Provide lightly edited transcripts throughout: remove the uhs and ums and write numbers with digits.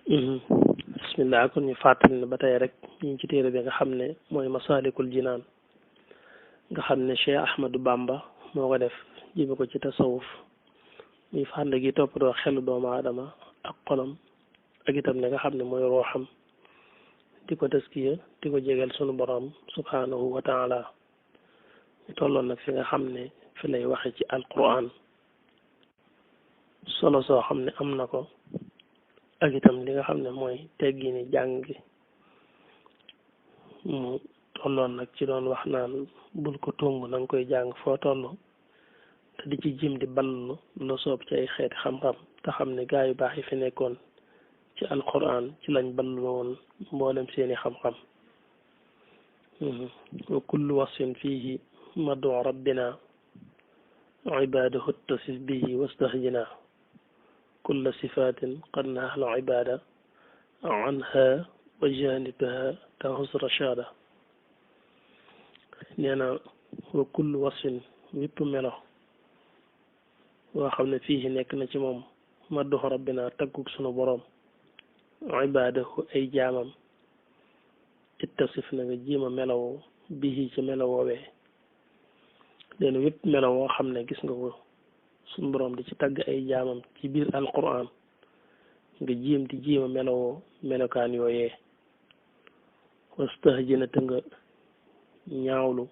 bismillah kon ñu fàttali ne ba tey rek ñu ngi ci téere bi nga xam ne mooy Masaalikul Jinaan nga xam ne Cheikh Ahmadou Bamba moo ko def jibe ko ci tasawuf muy fànn gi toppatoo xelu doomu aadama ak xolam ak itam ne nga xam ne mooy rooxam di ko taskiya di ko jegeel sunu borom subhanahu wa taala ñu tolloon nag fi nga xam ne fi lay waxe ci alquran solo soo xam ne am na ko ak itam li nga xam ne mooy teggini jàng gi mu tolloon nag ci doon wax naan bul ko tung na nga koy jàng foo toll te di ci jim di ballu la soob ci ay xeeti xam-xam te xam ne gaa yu baax yi fi nekkoon ci alquran ci lañ ballu woon mboolem seeni xam-xam wa kullu wasfin fihi madu rabbina ibadahu tasif bihi wastahjina kulla sifatin qad nahal ibada anha wa janibha tahus rashada nee na wa kullu wasfin wépp melo woo xam ne fii nekk na ci moom maddu rabbina taggug sunu boroom ibadahu ay jaamam ittasif na nga jiima melowoo bii ci melowoowee leen wépp melo woo xam ne gis nga ko sunu boroom di ci tagg ay jaamam ci biir alquran nga jiim di jiima melowoo melokaan yooyee wastahjina te nga ñaawlu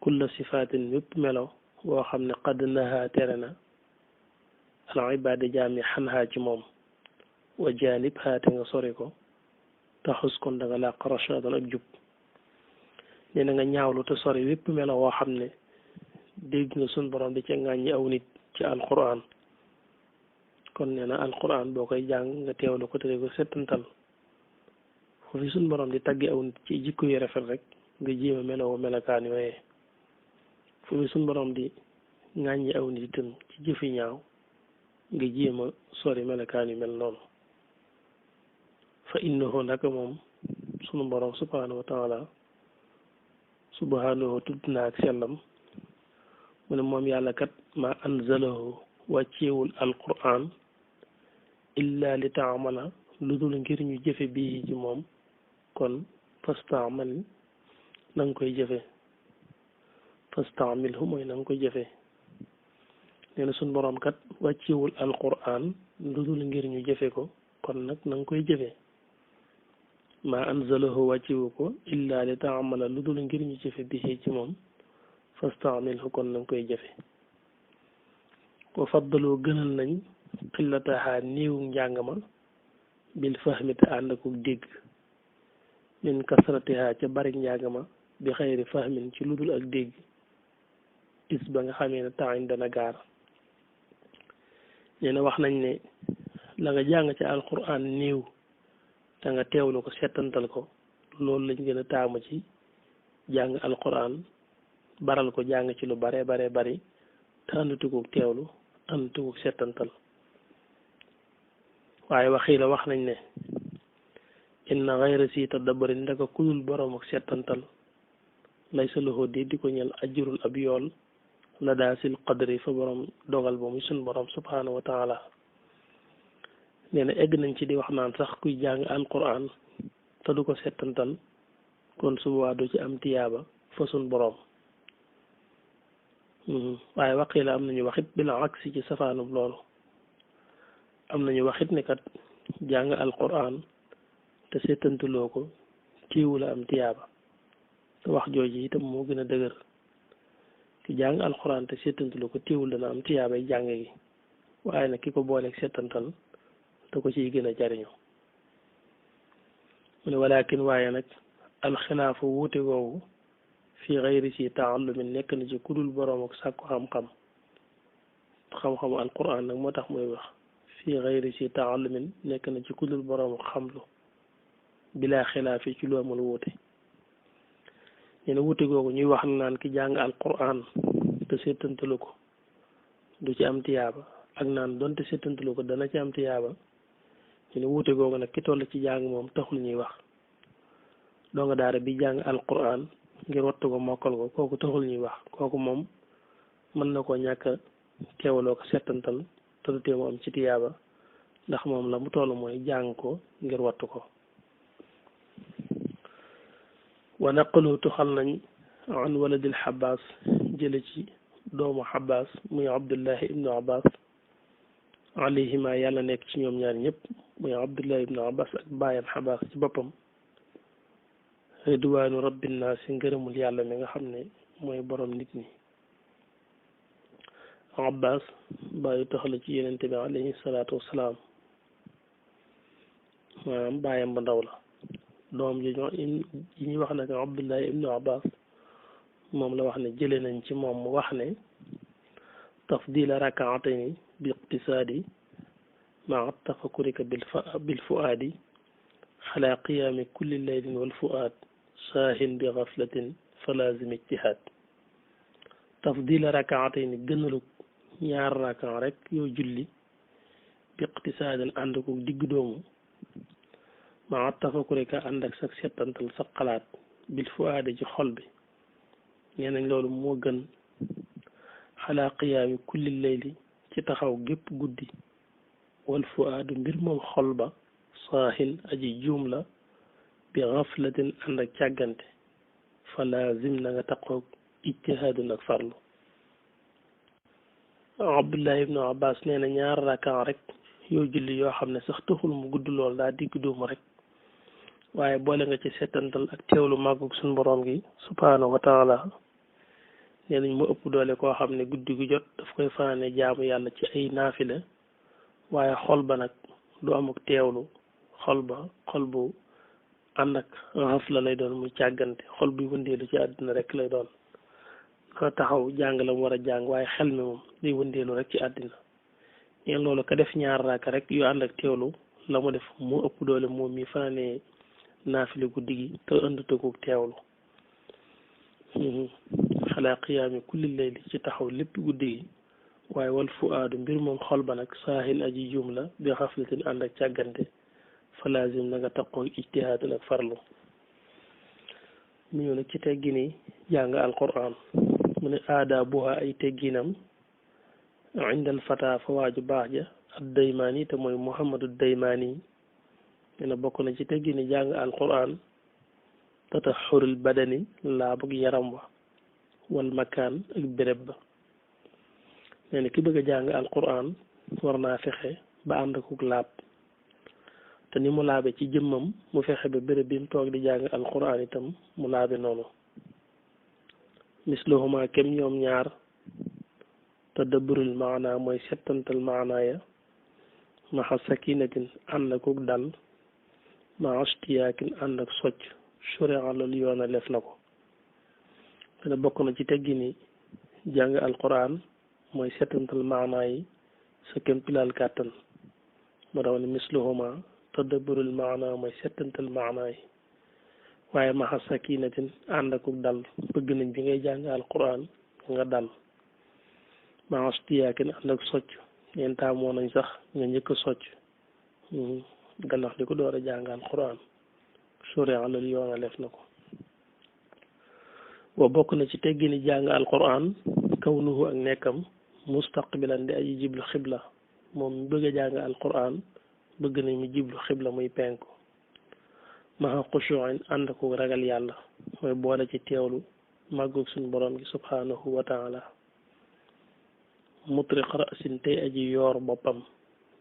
kulla sifaatin wépp melo woo xam ne qad naha tere na al ibaada jaam yi xanhaa ci moom wa janib haate nga sori ko taxus kon da nga làq rashadan ak jub nee na nga ñaawlu te sori wépp melo woo xam ne dégg nga sun borom di ca ŋàññi aw nit ci alquran kon nee na alquran boo koy jàng nga teewlu ko te di ko settantal fu fi sun borom di taggi aw nit ci jikko yu rafet rek nga jéema meloo melokaan yooyee fu fi sun borom di ŋàññi aw nit itam ci jëfi ñaaw nga jéema sori melokaan yu mel noonu fa innahu naka moom sunu borom subhanahu wa taala subhanahu tudd na ak sellam mu ne moom yàlla kat ma anzalahu wàcceewul alquran illa li taamala lu dul ngir ñu jëfe bii ci moom kon fastaamal na nga koy jëfe fastaamilhu mooy na nga koy jëfe nee na suñ boroom kat wàcceewul alquran lu dul ngir ñu jëfe ko kon nag na nga koy jëfe ma anzalahu wàccewu ko illa li taamala lu dul ngir ñu jëfe bii ci moom fastaamilhu kon na nga koy jëfe wa faddaloo gënal nañ xillataha néewu njàng ma bil fahmi te ànd ak dégg min kasratiha ca bari njàng ma bi xayri fahmin ci lu dul ak dégg is ba nga xamee ne temps dana gaar nee na wax nañ ne la nga jàng ci alquran néew te nga teewlu ko settantal ko loolu lañ gën a taamu ci jàng alquran baral ko jàng ci lu bare bari te àndutugug teewlu àndutugug settantal waaye waxii la wax nañ ne inna xayra si tadabburi ndaka kudul borom ak settantal lay sa loxo di ko ñel ajurul ab yool la daa sil qadri fa borom dogal ba muy sun borom subhanahu wa taala nee na egg nañ ci di wax naan sax kuy jàng alquran te du ko settantal kon suba du ci am tiyaaba fa sun borom waaye waqii la am nañu waxit bila aksi ci safaanub loolu am nañu waxit ne kat jàng alquran te seetantaloo ko tiiwu la am tiyaaba te wax jooju itam moo gën a dëgër ki jàng alquran te seetantaloo ko tiiwul dana am tiyaabay jàng gi waaye nag ki ko booleeg seetantal te ko ciy gën a jariñu mu ne walakin waaye nag alxilaafu wuute googu fii xayri si taallumin nekk na ci kudul boroom ak sàkku xam-xamu alquran nag moo tax muy wax fii xayri si taallumin nekk na ci kudul boroom ak xamlu bilaa xilaaf yi ci lu amul wuute nee na wuute googu ñuy wax naan ki jàng alquran te seetantalu ko du ci am tiyaaba ak naan donte seetantalu ko dana ci am tiyaaba ñu ne wuute googu nag ki toll ci jàng moom taxul ñuy wax doo nga daara bi jàng alquran ngir wattu ko mokkal ko kooku taxul ñuy wax kooku moom mën na koo ñàkk teewaloo ko settantal te du tee mu am ci tiyaaba ndax moom la mu toll mooy jàng ko ngir wattu ko wa naqalu tuxal nañ an waladil Abbas jële ci doomu Abbas muy Abdullahi ibnu Abbas alayhima yàlla nekk ci ñoom ñaar ñëpp muy Abdullahi ibnu Abbas ak baayam Abbas ci boppam ridwaanu rabbinnaas si ngërëmul yàlla mi nga xam ne mooy borom nit ñi Abbas bàyyi taxala ci yenente bi alayhi salaatu wasalaam maanaam baayam ba ndaw la doom ji ñuy wax nag Abdullahi ibnu Abbas moom la wax ne jële nañ ci moom mu wax ne tafdila rakaatayni bi iqtisaadi maa tafakurika bil fuaadi ala qiyaami kulli laylin wal fuaad saahin bi gaflatin fa laazim ijtihaad tafdila rakaatayni gënalu ñaar rakan rek yow julli bi iqtisaadin ànd ko digg doomu maa tafakurika ànd ak sa settantal sa xalaat bil fuaadi ci xol bi nee nañ loolu moo gën xalaa qiyaami kulli layli ci taxaw gépp guddi wal fuaadu mbir moom xol ba saahin aji juum la bi gaflatin ànd ak càggante fa laazim na nga taqoog ijtihaadun ak farlu Abdullahi ibnu Abbas nee na ñaar rakan rek yoo julli yoo xam ne sax taxul mu gudd lool daa digg doomu rek waaye boole nga ci settantal ak teewlu màggug suñu borom gi subhaanahu wa taala nee nañ mu ëpp doole koo xam ne guddi gu jot daf koy fanaane jaamu yàlla ci ay naafile waaye xol ba nag du amuk teewlu xol bu ànd ak xafla lay doon muy càggante xol buy wëndeelu ci àddina rek lay doon ko taxaw jàng la mu war a jàng waaye xel mi moom day wëndeelu rek ci àddina neen loolu ka def ñaar raaka rek yu ànd ak teewlu la mu def moo ëpp doole moom mi fanaane naafile guddi gi te ënd tëggu teewlu xalaa qiyaami kulli layli ci taxaw lépp guddi gi waaye wal fuaadu mbir moom xol ba nag saahin aji juum la bi xaflatin ànd ak càggante fa laazim na nga taqoo ijtihaadun ak farlu mu ñëw nag ci teggini jàng alquran mu ne aadaabuha ay tegginam indal fata fa waaju baax ja ad daymaani te mooy muhammadu daymaani dina bokk na ci teggini jàng alquran tataxurul badani laabug yaram wa wal makaan ak béréb ba nee na ki bëgg a jàng alquran war naa fexe ba ànd akuk laab te ni mu laabe ci jëmmam mu fexe ba béréb bi mu toog di jàng alquran itam mu laabe noonu misluhuma kem ñoom ñaar tadabburul maana mooy settantal maana ya maxa sakinatin ànd akuk dal ma astiyaakin ànd ak socc suria loolu yoona lef na ko dana bokk na ci teggi ni jàng alquran mooy settantal maana yi sa kem pilaal kàttan moo tax ne misluhuma tadabburul maana mooy settantal maana yi waaye maxa sakinatin ànd akuk dal bëgg nañ bi ngay jàng alquran nga dal ma astiyaakin ànd ak socc ñeen taamoo nañ sax nga njëkk a socc gannaaw di ko door a jàng alquran suria loolu yoona lef na ko wa bokk na ci teggini jàng alquran kawnuhu ak nekkam mustaqbilan di aji jiblu xibla moom mi bëgg a jàng alquran bëgg nañ mu jiblu xibla muy penku maxa xushuin ànd ko ragal yàlla mooy boole ci teewlu màggug suñu borom gi subhanahu wa taala mutriq rasin tey aji yoor boppam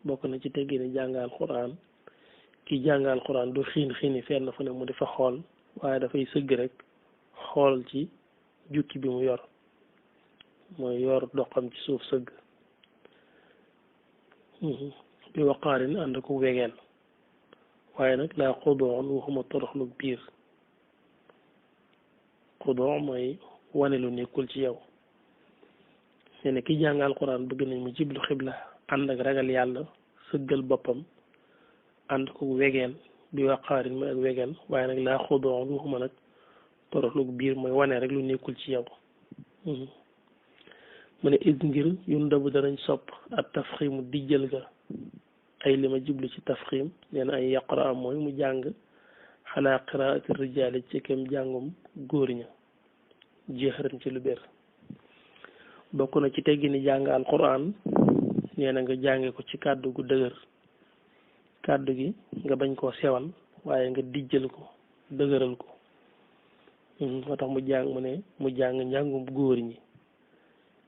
bokk na ci teggini jàng alquran ki jàng alquran du xiini fenn fu ne mu di fa xool waaye dafay sëgg rek xool ci jukki bi mu yor mooy yor doxam ci suuf sëgg bi waqaarin ànd ko wegeel waaye nag laa xudoon waxuma toroxlu biir xudoo mooy wane lu nekkul ci yow nee na ki jàng alquran bëgg nañ mu jiblu xibla ànd ak ragal yàlla sëggal boppam ànd ko wegeel bi waqaarin mooy ak wegeel waaye nag laa xudoon waxuma nag toroxlu biir mooy wane rek lu nekkul ci yow mu ne is ngir yun dabu danañ sopp ak tafximu dijjal ga ay li ma jublu ci tafxim nee na ay yaqra am mooy mu jàng xalaa qiraati rijaali ci kem jàngum góor ña jeexaran ci lu bér bokk na ci teggi ni jàng alquran nee na nga jànge ko ci kàddu gu dëgër kàddu gi nga bañ koo sewal waaye nga dijjal ko dëgëral ko moo tax mu jàng njàngum góor ñi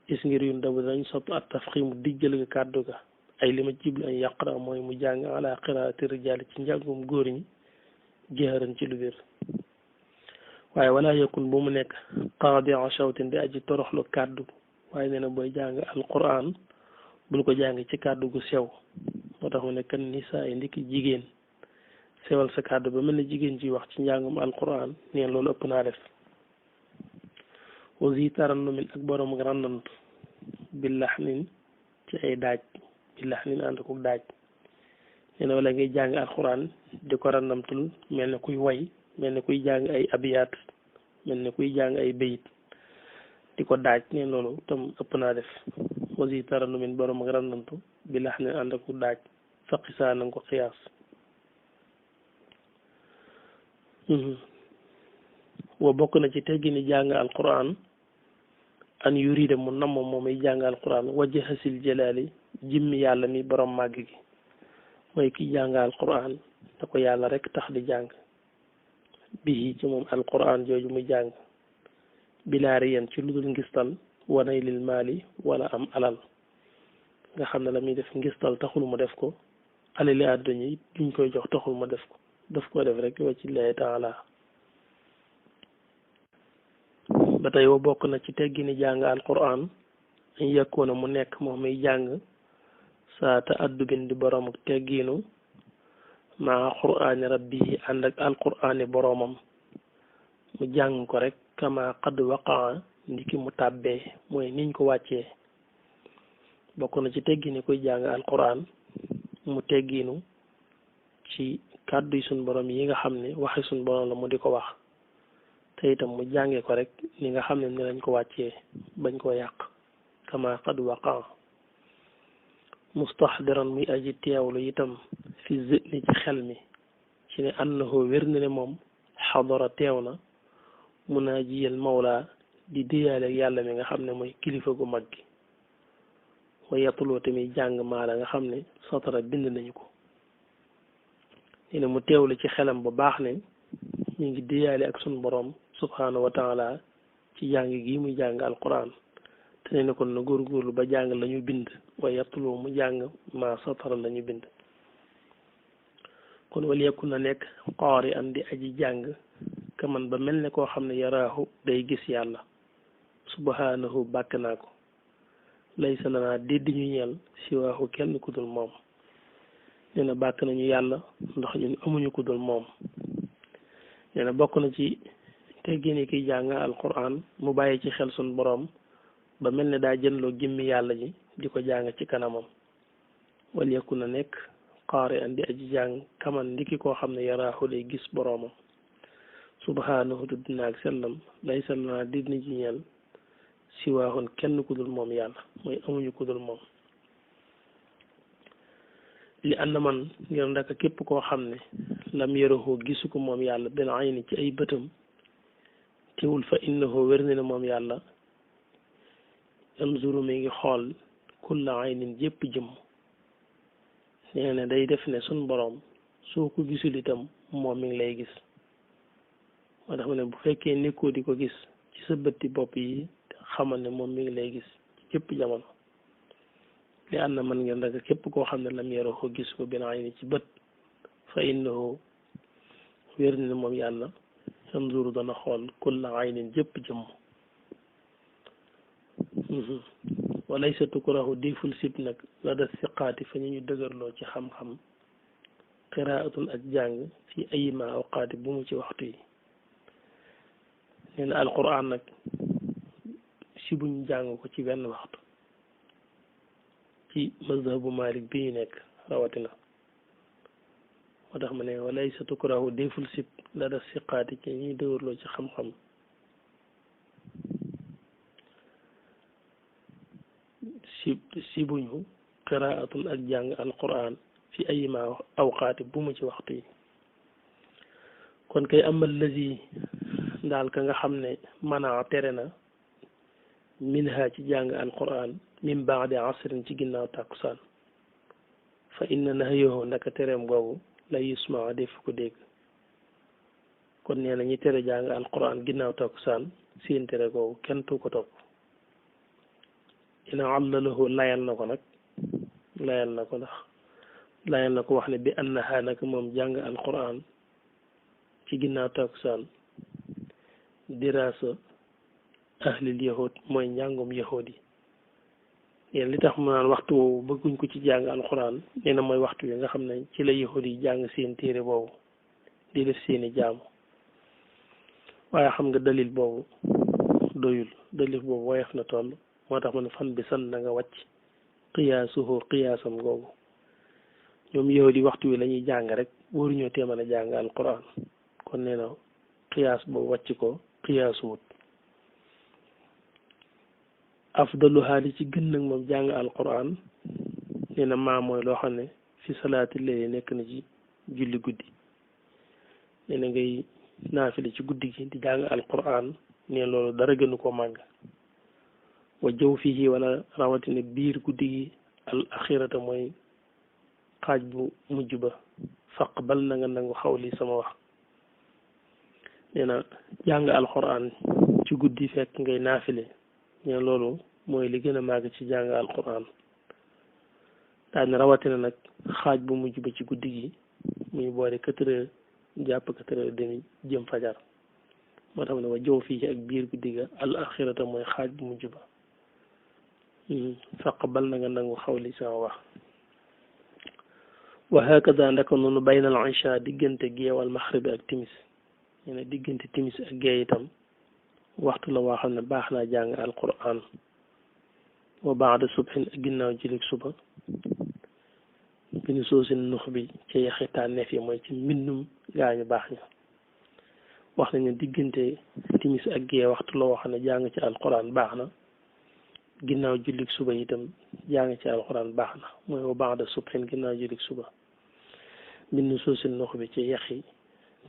is ngir yun dabu dañ sopp at tafximu dijjal ga kàddu ga ay li ma jiblu an yaqra mooy mu jàng ala qiraati rijaali ci njàngum góor ñi jëhëran ci lu biir waaye wala yakun bu mu nekk qaadi'a shawtin di aji toroxlu kàddu waaye nee na booy jàng alquran bul ko jàng ci kàddu gu sew moo tax mu ne kan nisaa yi ndiki jigéen sewal sa kàddu ba mel ne jigéen ji wax ci njàngum alquran neen loolu ëpp naa def aussi tarannumin ak borom rànnant billaxnin ci ay daaj billaxnin ànd ko daaj nee na wala ngay jàng alquran di ko rànnamtul mel ne kuy way mel ne kuy jàng ay abiyaat mel ne kuy jàng ay bayit di ko daaj neen loolu tam ëpp naa def aussi tarannumin borom rànnantu billaxnin ànd ko daaj faqisaa na nga ko xiyaas wa bokk na ci teggini jàng alquran an yurida mu namm moom ay jàng alquran wajhasil jalaali jimmi yàlla mi borom màgg gi mooy ki jàng alquran da ko yàlla rek tax di jàng bii ci moom alquran jooju muy jàng bilaariyan ci lu dul ngistal wanay lil maali wala am alal nga xam ne la muy def ngistal taxul mu def ko alali àdduna yi duñ koy jox taxul mu def ko daf ko def rek wa ci lay taala ba tey wa bokk na ci teggini jàng alquran an yakuna mu nekk moom muy jàng saa ta addubin di borom tegginu maa qur'aani rabbihi ànd ak alqur'aani boromam mu jàng ko rek kama qad waqaa ndiki mu tàbbee mooy niñ ko wàccee bokk na ci teggini kuy jàng alquran mu tegginu ci kàddu yi suñ borom yi nga xam ne waxi suñ borom la mu di ko wax te itam mu jànge ko rek ni nga xam ne ni lañ ko wàccee bañ koo yàq kama qad waqa mustahdiran muy aji teewlu itam fi zihni ci xel mi ci ne annahu wér na ne moom xadara teew na munaajiyal mawla di déyaale ak yàlla mi nga xam ne mooy kilifa gu mag gi wa yatuloo tamit jàng maala nga xam ne satara bind nañu ko ne mu teewlu ci xelam bu baax ne ñu ngi déyaale ak sun borom subhanahu wa taala ci jàng gi muy jàng alquran te ne kon na góorgóorlu ba jàng la ñu bind waaye yattuloo mu jàng ma satara la ñu bind kon wal yakun na nekk qaari an di aji jàng kaman ba mel ne koo xam ne yaraahu day gis yàlla subhanahu bàkk naa ko laysa lanaa dédd ñu ñeel siwaahu kenn ku dul moom nee na bàkk nañu yàlla ndax ñun amuñu ku dul moom nee na bokk na ci teggini kiy jàng alquran mu bàyyi ci xel sun boroom ba mel ne daa jënloo gimmi yàlla ji di ko jàng ci kanamam wal yakun na nekk qaari an di aji jàng kaman ndiki koo xam ne yaraahu day gis boroomam subhanahu tudd naag sellam laysa lanaa dédd ni ci ñeel siwaahun kenn ku dul moom yàlla mooy amuñu ku dul moom li ànd man ngir ndaka képp koo xam ne lam yarahu gisu ko moom yàlla bil ayni ci ay bëtam teewul fa innahu wér na ne moom yàlla yanzuru mi ngi xool kulla aynin jépp jëmm nee na day def ne sun boroom soo ko gisul itam moom mi ngi lay gis moo tax ma ne bu fekkee nekkoo di ko gis ci sa bëtti bopp yi xamal ne moom mi ngi lay gis ci képp jamono li ànd man ngeen rek képp koo xam ne lam yaroo ko gis ko bil ayni ci bët fa innahu wér na ne moom yàlla yanzuru dana xool kulla aynin jëpp jëmm walaysa tukrahu diiful sib nag la da siqaati fa ñu dëgërloo ci xam-xam qiraatun ak jàng fi ayima awqaati bu mu ci waxtu yi nee na alquran nag si buñ jàng ko ci benn waxtu ci mazhabu malik bi ñu nekk rawatina moo tax ma ne walaysa tukrahu diiful sib la da siqaati ci ñuy dëgërloo ci xam-xam si buñu qiraatun ak jàng alquran fi ayima awqaati bu mu ci waxtu yi kon kay amal lazi daal ka nga xam ne mana tere na minha ci jàng alquran min baadi asrin ci ginnaaw tàkkusaan fa inna nahyahu naka tereem googu la yusmaa def ko dégg kon nee na ñi tere jàng alquran ginnaaw takkusaan seen tere googu kenn tu ko topp ina allalahu layal na ko nag layal na ko ndax layal na ko wax ne bi annaha naka moom jàng alquran ci ginnaaw takkusaan dirasa ahlil yahud mooy njàngum yahud yi yéen li tax mu naan waxtu woowu bëgguñ ko ci jàng alquran nee na mooy waxtu wi nga xam ne ci la yahud yi jàng seen téere boobu di def seeni jaamu waaye xam nga dalil boobu doyul dalil boobu woyof na toll moo tax ma ne fan bi san na nga wàcc qiyaasuhu qiyaasam googu ñoom yahud yi waxtu wi la ñuy jàng rek waruñoo tee mën a jàng alquran kon nee na qiyaas boobu wàcc ko qiyaasuwut afdaluha li ci gën nag moom jàng alquran nee na maa mooy loo xam ne fi salaati layli nekk na ci julli guddi nee na ngay naafile ci guddi gi di jàng alquran ne loolu dara gënu ko màgg wa jëw fii wala rawatina biir guddi gi al axirata mooy xaaj bu mujj ba faqbal na nga nangu xawli sama wax nee na jàng alquran ci guddi fekk ngay naafile nee loolu mooy li gën a màgg ci jàng alquran daañu rawatina nag xaaj bu mujj ba ci guddi gi muy boole 4 heures jàpp 4 heures demi jëm fajar moo tax ne wa jëw fii ak biir guddi ga al axirata mooy xaaj bu mujj ba faqbal na nga nangu xawli sama wax wa hakada ndaka noonu baynal isha diggante geewal maxribi ak timis nee na diggante timis ak gee itam waxtu la woo xam ne baax naa jàng alquran wa baada subhin ak ginnaaw jilik suba bi nu soosin nux bi ci yaxi tànneef yi mooy ci mbindum gaañu baax ña wax nañu diggante timis ak gee waxtu la woo xam ne jàng ci alquran baax na ginnaaw jilik suba itam jàng ci alquran baax na mooy wa baada subhin ginnaaw jilik suba bi nu soosin nux bi ci yaxi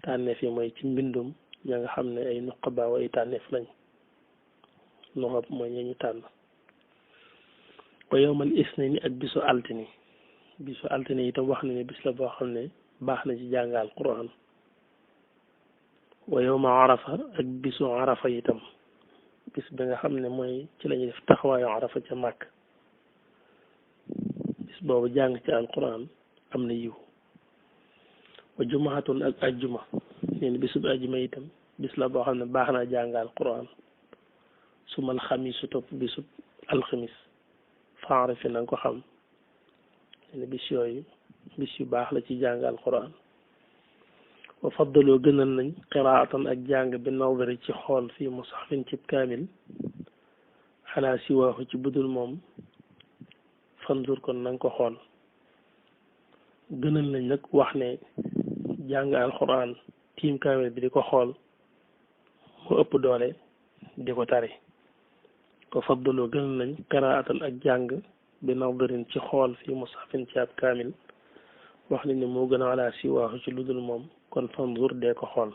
tànneef yi mooy ci mbindum ña nga xam ne ay nuqaba wa ay tànneef lañ nuqab mooy ña ñu tànn wa yowmal isnayni ak bisu altine itam wax na ne bis la boo xam ne baax na ci jàng alquran wa yowma arafa ak bisu arafa itam bis bi nga xam ne mooy ci la ñuy def taxawaayu arafa ca màkk bis boobu jàng ci alquran am na yiw wa jumaatun ak ajjuma neen bisub ajjuma itam bis la boo xam ne baax naa jàng alquran su mal xamis su topp bisub alxamis faare fi na nga ko xam ne bis yooyu bis yu baax la ci jàng alquran wa faddaloo gënal nañ qiraatan ak jàng bi nawdari ci xool fii mushafin cib kaamil xalaa si waaxu ci budul moom fanzur kon na nga ko xool gënal nañ nag wax ne jàng alquran tiim kaamil bi di ko xool mu ëpp doole di ko tari ko faddaloo gënal nañ qiraatan ak jàng bi nawdarin ci xool fii mushafin ci ab kaamil wax nañ ne moo gën a ala si waaxu ci ludul moom kon fanzur dee ko xool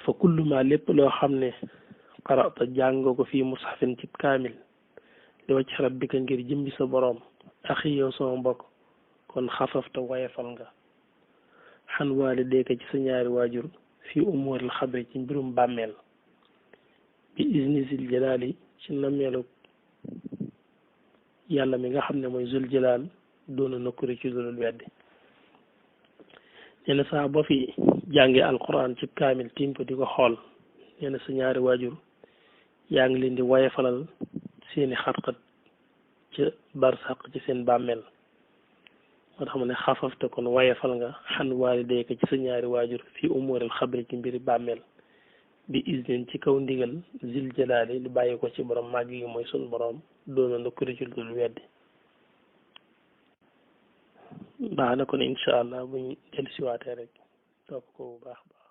fa kullu ma lépp loo xam ne qara'ta jàngoo ko fii mushafin ci kaamil li wacc rabbika ngir jëmbi sa boroom axi yow sama mbokk kon xafafta wayefal nga xan waali deeka ci sa ñaari waajur fii umuuril xabri ci mbirum bàmmeel bi izni zil jalaali ci nameelu yàlla mi nga xam ne mooy zul jalaal doona nokkuri ci dulul weddi nee na saa boo fi jàngee alquran ci kaamil tiim ko di ko xool nee na sa ñaari waajur yaa ngi leen di wayefalal seeni xat-xat ca barsaq ci seen bàmmeel moo tax ma ne xafafte kon wayefal nga xan waalidayka ci sa ñaari waajur fi umuuril xabri ci mbiri bàmmeel bi isnin ci kaw ndigal zil jalaali li bàyyi ko ci borom màgg gi mooy sun borom doona na kuri ci dul weddi baax na kon incha allah buñ dellusiwaatee rek topp ko bu baax baax